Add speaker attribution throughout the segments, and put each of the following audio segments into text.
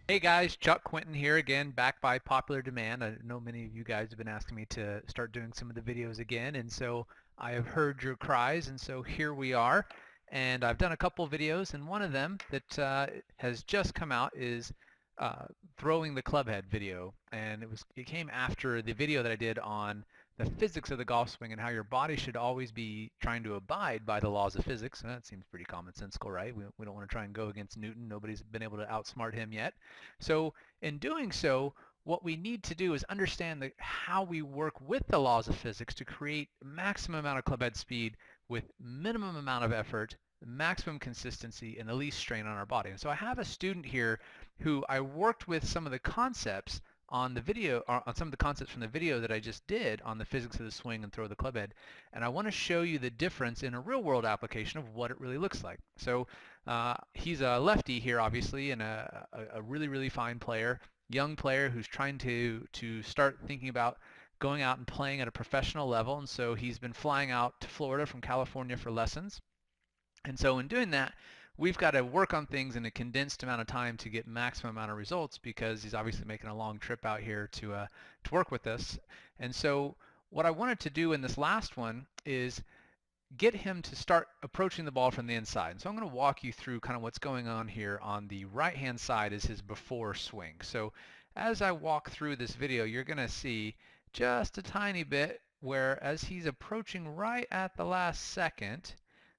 Speaker 1: Hey guys, Chuck Quinton here again, back by popular demand. I know many of you guys have been asking me to start doing some of the videos again, and so I have heard your cries, and so here we are. And I've done a couple videos, and one of them that has just come out is throwing the club head video, and it came after the video that I did on the physics of the golf swing and how your body should always be trying to abide by the laws of physics. And that seems pretty commonsensical, right? We don't want to try and go against Newton. Nobody's been able to outsmart him yet. So in doing so, what we need to do is understand how we work with the laws of physics to create maximum amount of club head speed with minimum amount of effort, maximum consistency, and the least strain on our body. And so I have a student here who I worked with some of the concepts on the video, or on some of the concepts from the video that I just did on the physics of the swing and throw the club head. And I want to show you the difference in a real world application of what it really looks like. So he's a lefty here, obviously, and a really, really fine player, young player who's trying to start thinking about going out and playing at a professional level. And so he's been flying out to Florida from California for lessons. And so in doing that, we've got to work on things in a condensed amount of time to get maximum amount of results, because he's obviously making a long trip out here to work with us. And so what I wanted to do in this last one is get him to start approaching the ball from the inside. And so I'm going to walk you through kind of what's going on here. On the right hand side is his before swing. So as I walk through this video, you're going to see just a tiny bit where, as he's approaching right at the last second,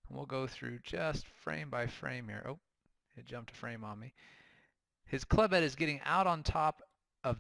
Speaker 1: we'll go through just frame by frame here. Oh, it jumped a frame on me. His club head is getting out on top of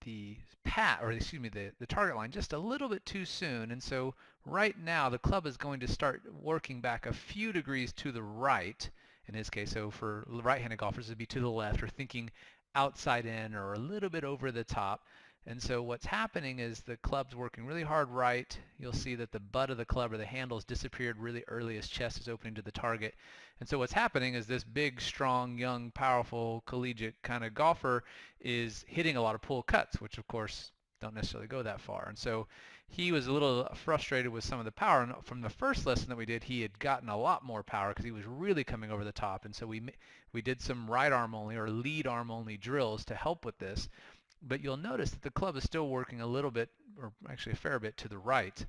Speaker 1: the target line just a little bit too soon. And so right now the club is going to start working back a few degrees to the right in his case. So for right-handed golfers, it'd be to the left, or thinking outside in, or a little bit over the top. And so what's happening is the club's working really hard right. You'll see that the butt of the club, or the handle, has disappeared really early as chest is opening to the target. And so what's happening is this big, strong, young, powerful, collegiate kind of golfer is hitting a lot of pull cuts, which of course don't necessarily go that far. And so he was a little frustrated with some of the power. And from the first lesson that we did, he had gotten a lot more power because he was really coming over the top. And so we did some right arm only, or lead arm only, drills to help with this. But you'll notice that the club is still working a little bit, or actually a fair bit, to the right.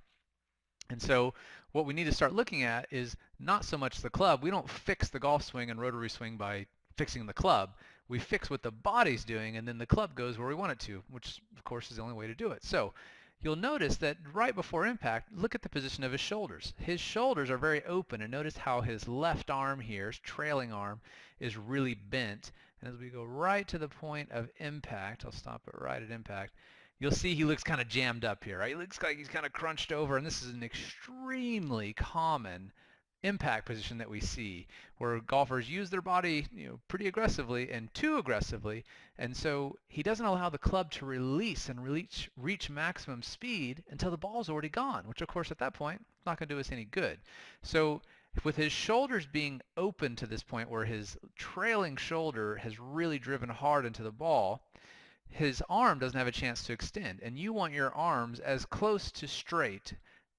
Speaker 1: And so what we need to start looking at is not so much the club. We don't fix the golf swing and rotary swing by fixing the club. We fix what the body's doing, and then the club goes where we want it to, which of course is the only way to do it. So you'll notice that right before impact, look at the position of his shoulders. His shoulders are very open, and notice how his left arm here, his trailing arm, is really bent. And as we go right to the point of impact, I'll stop it right at impact, you'll see he looks kind of jammed up here, right? He looks like he's kind of crunched over, and this is an extremely common impact position that we see, where golfers use their body, pretty aggressively and too aggressively, and so he doesn't allow the club to release and reach maximum speed until the ball's already gone, which of course at that point is not going to do us any good. So with his shoulders being open to this point, where his trailing shoulder has really driven hard into the ball, his arm doesn't have a chance to extend. And you want your arms as close to straight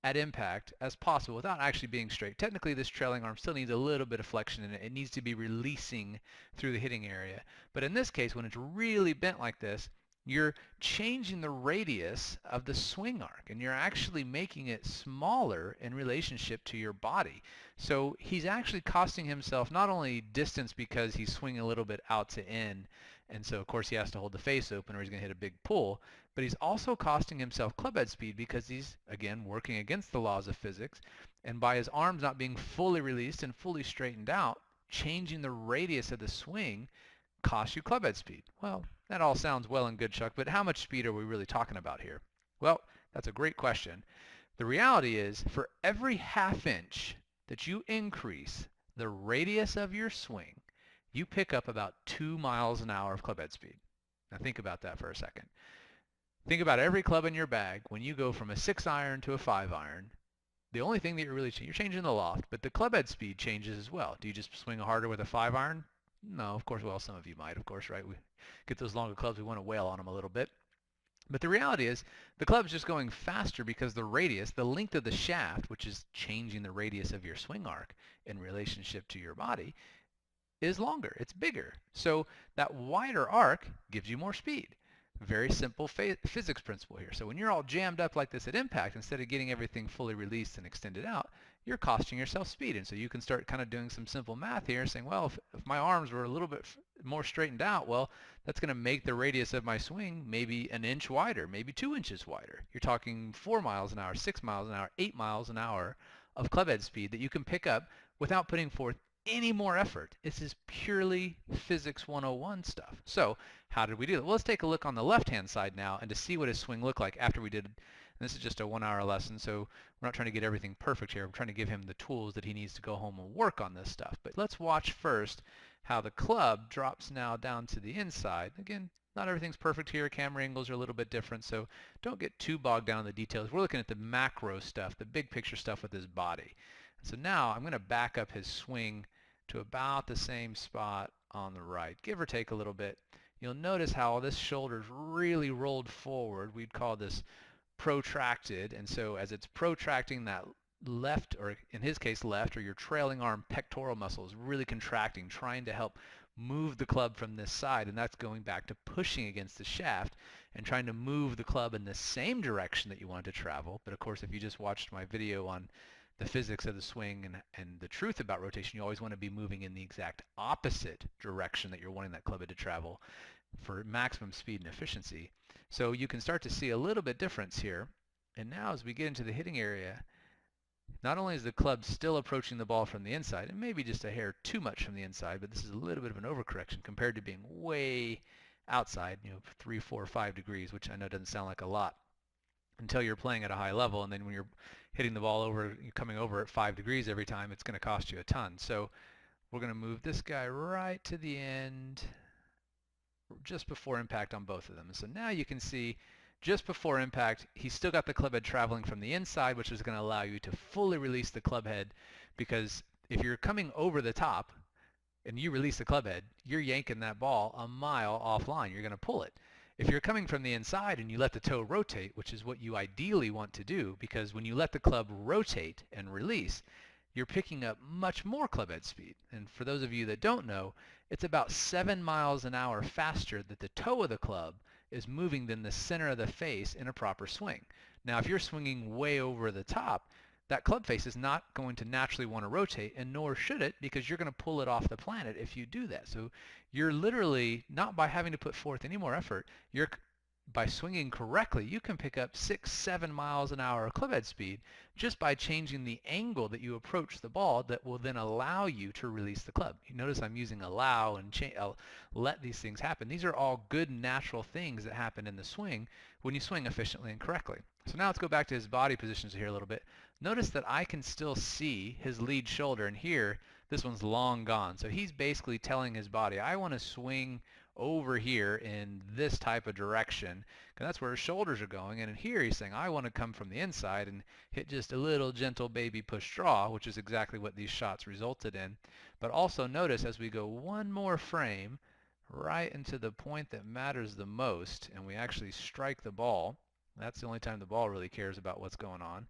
Speaker 1: at impact as possible without actually being straight. Technically, this trailing arm still needs a little bit of flexion in it. It needs to be releasing through the hitting area. But in this case, when it's really bent like this, you're changing the radius of the swing arc, and you're actually making it smaller in relationship to your body. So he's actually costing himself not only distance because he's swinging a little bit out to in, and so of course he has to hold the face open or he's going to hit a big pull, but he's also costing himself club head speed because he's, again, working against the laws of physics, and by his arms not being fully released and fully straightened out, changing the radius of the swing costs you club head speed. Well, that all sounds well and good, Chuck, but how much speed are we really talking about here? Well, that's a great question. The reality is, for every half inch that you increase the radius of your swing, you pick up about 2 miles an hour of club head speed. Now think about that for a second. Think about every club in your bag. When you go from a 6-iron to a 5-iron, the only thing that you're changing the loft, but the club head speed changes as well. Do you just swing harder with a 5-iron? No, of course. Well, some of you might, of course, right? We get those longer clubs, we want to wail on them a little bit. But the reality is the club's just going faster because the radius, the length of the shaft, which is changing the radius of your swing arc in relationship to your body, is longer. It's bigger. So that wider arc gives you more speed. Very simple physics principle here. So when you're all jammed up like this at impact, instead of getting everything fully released and extended out, you're costing yourself speed. And so you can start kind of doing some simple math here, saying, well, if my arms were a little bit more straightened out, well, that's going to make the radius of my swing maybe an inch wider, maybe 2 inches wider. You're talking 4 miles an hour, 6 miles an hour, 8 miles an hour of clubhead speed that you can pick up without putting forth any more effort. This is purely physics 101 stuff. So how did we do that? Well, let's take a look on the left-hand side now and to see what his swing looked like after we did. And this is just a 1-hour lesson, so we're not trying to get everything perfect here. We're trying to give him the tools that he needs to go home and work on this stuff. But let's watch first how the club drops now down to the inside. Again, not everything's perfect here. Camera angles are a little bit different, so don't get too bogged down in the details. We're looking at the macro stuff, the big picture stuff with his body. So now I'm going to back up his swing to about the same spot on the right, give or take a little bit. You'll notice how this shoulder's really rolled forward. We'd call this protracted, and so as it's protracting, that left, or in his case left, or your trailing arm pectoral muscle is really contracting, trying to help move the club from this side, and that's going back to pushing against the shaft and trying to move the club in the same direction that you want it to travel. But of course, if you just watched my video on the physics of the swing and the truth about rotation, you always want to be moving in the exact opposite direction that you're wanting that clubhead to travel for maximum speed and efficiency. So you can start to see a little bit difference here. And now as we get into the hitting area, not only is the club still approaching the ball from the inside, and maybe just a hair too much from the inside, but this is a little bit of an overcorrection compared to being way outside, 3, 4, 5 degrees, which I know doesn't sound like a lot until you're playing at a high level, and then when you're hitting the ball over, you're coming over at 5 degrees every time, it's going to cost you a ton. So we're going to move this guy right to the end just before impact on both of them. And so now you can see just before impact, he's still got the club head traveling from the inside, which is going to allow you to fully release the club head, because if you're coming over the top and you release the club head, you're yanking that ball a mile offline. You're going to pull it. If you're coming from the inside and you let the toe rotate, which is what you ideally want to do, because when you let the club rotate and release, you're picking up much more clubhead speed. And for those of you that don't know, it's about 7 miles an hour faster that the toe of the club is moving than the center of the face in a proper swing. Now, if you're swinging way over the top, that club face is not going to naturally want to rotate, and nor should it, because you're going to pull it off the planet if you do that. So you're literally, not by having to put forth any more effort, by swinging correctly, you can pick up 6, 7 miles an hour clubhead speed just by changing the angle that you approach the ball that will then allow you to release the club. You notice I'm using allow and let these things happen. These are all good natural things that happen in the swing when you swing efficiently and correctly. So now let's go back to his body positions here a little bit. Notice that I can still see his lead shoulder, and here this one's long gone. So he's basically telling his body, I want to swing over here in this type of direction, because that's where his shoulders are going. And in here he's saying, I want to come from the inside and hit just a little gentle baby push draw, which is exactly what these shots resulted in. But also notice as we go one more frame right into the point that matters the most, and we actually strike the ball. That's the only time the ball really cares about what's going on.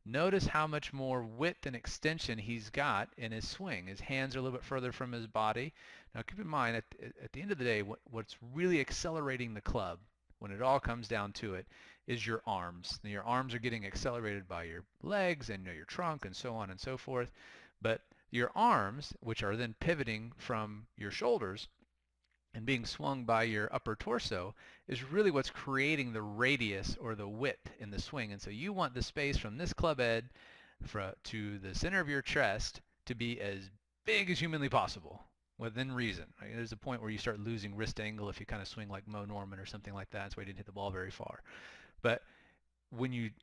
Speaker 1: Notice how much more width and extension he's got in his swing. His hands are a little bit further from his body. Now keep in mind, at the end of the day, what's really accelerating the club, when it all comes down to it, is your arms. Now, your arms are getting accelerated by your legs and your trunk and so on and so forth. But your arms, which are then pivoting from your shoulders and being swung by your upper torso, is really what's creating the radius or the width in the swing. And so you want the space from this club head to the center of your chest to be as big as humanly possible within reason. Right? There's a point where you start losing wrist angle if you kind of swing like Mo Norman or something like that. That's why you didn't hit the ball very far. But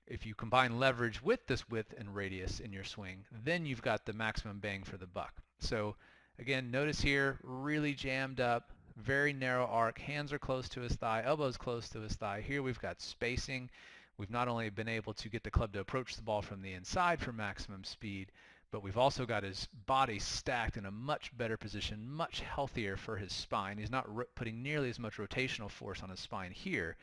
Speaker 1: if you combine leverage with this width and radius in your swing, then you've got the maximum bang for the buck. So again, notice here, really jammed up, very narrow arc, hands are close to his thigh, elbows close to his thigh. Here we've got spacing. We've not only been able to get the club to approach the ball from the inside for maximum speed, but we've also got his body stacked in a much better position, much healthier for his spine. He's not putting nearly as much rotational force on his spine here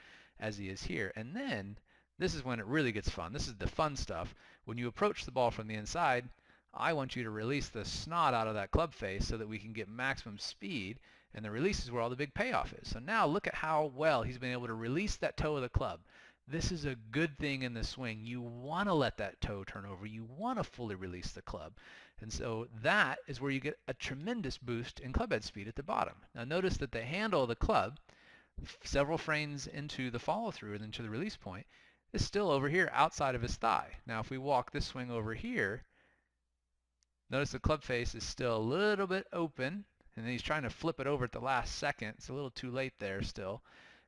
Speaker 1: as he is here. And then this is when it really gets fun. This is the fun stuff. When you approach the ball from the inside, I want you to release the snot out of that club face so that we can get maximum speed, and the release is where all the big payoff is. So now look at how well he's been able to release that toe of the club. This is a good thing in the swing. You want to let that toe turn over. You want to fully release the club. And so that is where you get a tremendous boost in club head speed at the bottom. Now notice that the handle of the club, several frames into the follow through and into the release point, is still over here outside of his thigh. Now if we walk this swing over here, notice the club face is still a little bit open, and then he's trying to flip it over at the last second. It's a little too late there still.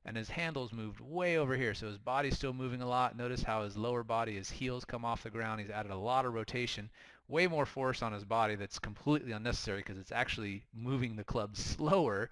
Speaker 1: And his handle's moved way over here, so his body's still moving a lot. Notice how his lower body, his heels come off the ground. He's added a lot of rotation, way more force on his body that's completely unnecessary because it's actually moving the club slower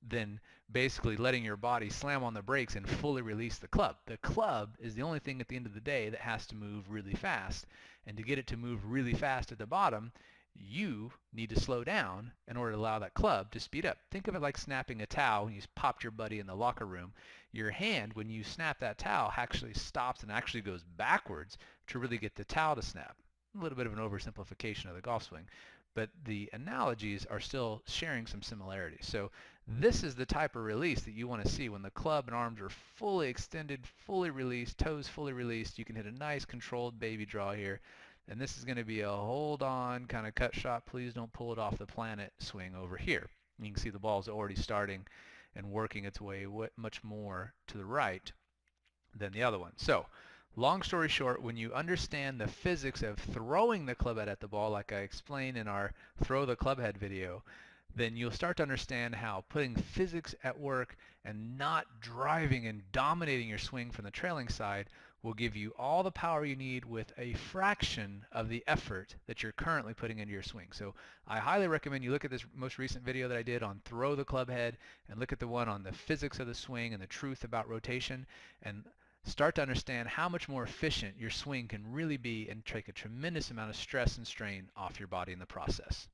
Speaker 1: than basically letting your body slam on the brakes and fully release the club. The club is the only thing at the end of the day that has to move really fast, and to get it to move really fast at the bottom, you need to slow down in order to allow that club to speed up. Think of it like snapping a towel when you popped your buddy in the locker room. Your hand, when you snap that towel, actually stops and actually goes backwards to really get the towel to snap. A little bit of an oversimplification of the golf swing, but the analogies are still sharing some similarities. So this is the type of release that you want to see when the club and arms are fully extended, fully released, toes fully released. You can hit a nice controlled baby draw here. And this is going to be a hold on kind of cut shot, please don't pull it off the planet swing over here. You can see the ball's already starting and working its way much more to the right than the other one. So long story short, when you understand the physics of throwing the club head at the ball, like I explained in our throw the club head video, then you'll start to understand how putting physics at work and not driving and dominating your swing from the trailing side will give you all the power you need with a fraction of the effort that you're currently putting into your swing. So I highly recommend you look at this most recent video that I did on throw the club head and look at the one on the physics of the swing and the truth about rotation, and start to understand how much more efficient your swing can really be and take a tremendous amount of stress and strain off your body in the process.